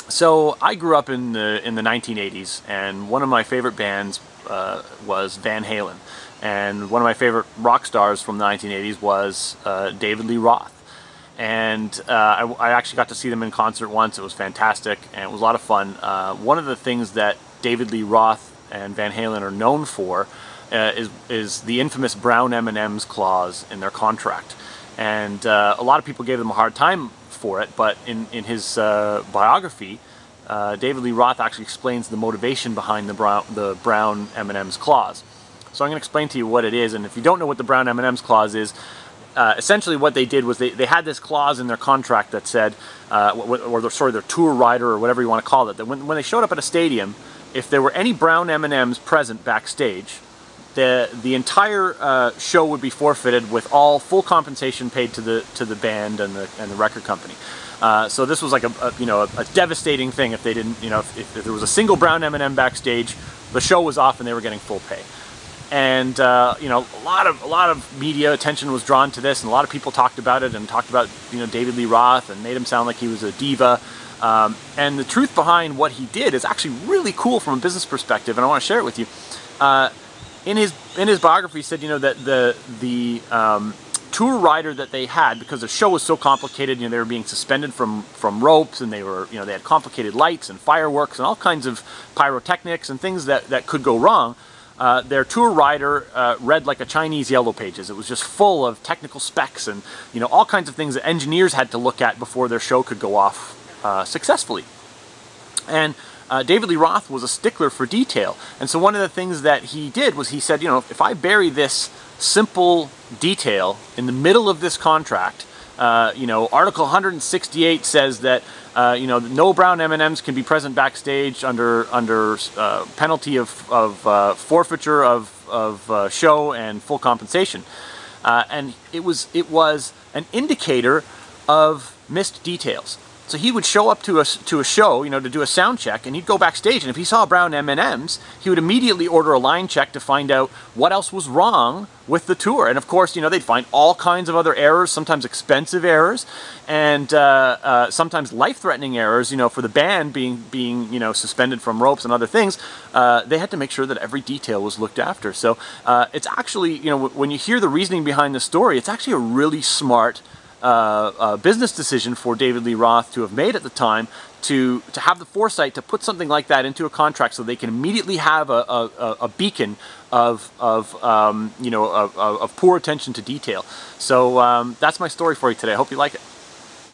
So I grew up in the 1980s, and one of my favorite bands was Van Halen, and one of my favorite rock stars from the 1980s was David Lee Roth. And I actually got to see them in concert once. It was fantastic, and it was a lot of fun. One of the things that David Lee Roth and Van Halen are known for is the infamous brown M&M's clause in their contract. And a lot of people gave them a hard time for it, but in his biography, David Lee Roth actually explains the motivation behind the brown M&M's clause. So I'm going to explain to you what it is, and if you don't know what the brown M&M's clause is, essentially what they did was they had this clause in their contract that said, their tour rider or whatever you want to call it, that when they showed up at a stadium, if there were any brown M&M's present backstage, the entire show would be forfeited with all full compensation paid to the band and the record company. So this was like a devastating thing if they didn't, if there was a single brown M&M backstage, the show was off and they were getting full pay. And a lot of media attention was drawn to this, and a lot of people talked about it and talked about David Lee Roth and made him sound like he was a diva. And the truth behind what he did is actually really cool from a business perspective, and I want to share it with you. In his biography, he said that the tour rider that they had, because the show was so complicated, they were being suspended from ropes, and they had complicated lights and fireworks and all kinds of pyrotechnics and things that could go wrong. Their tour rider read like a Chinese Yellow Pages. It was just full of technical specs and all kinds of things that engineers had to look at before their show could go off successfully. And David Lee Roth was a stickler for detail, and so one of the things that he did was he said, if I bury this simple detail in the middle of this contract, Article 168 says that no brown M&Ms can be present backstage under penalty of forfeiture of show and full compensation, and it was an indicator of missed details. So he would show up to a show, to do a sound check, and he'd go backstage, and if he saw brown M&Ms, he would immediately order a line check to find out what else was wrong with the tour. And of course, they'd find all kinds of other errors, sometimes expensive errors, and sometimes life-threatening errors, for the band being suspended from ropes and other things. They had to make sure that every detail was looked after. So it's actually, when you hear the reasoning behind the story, it's actually a really smart business decision for David Lee Roth to have made at the time, to have the foresight to put something like that into a contract so they can immediately have a beacon of poor attention to detail. So that's my story for you today. I hope you like it.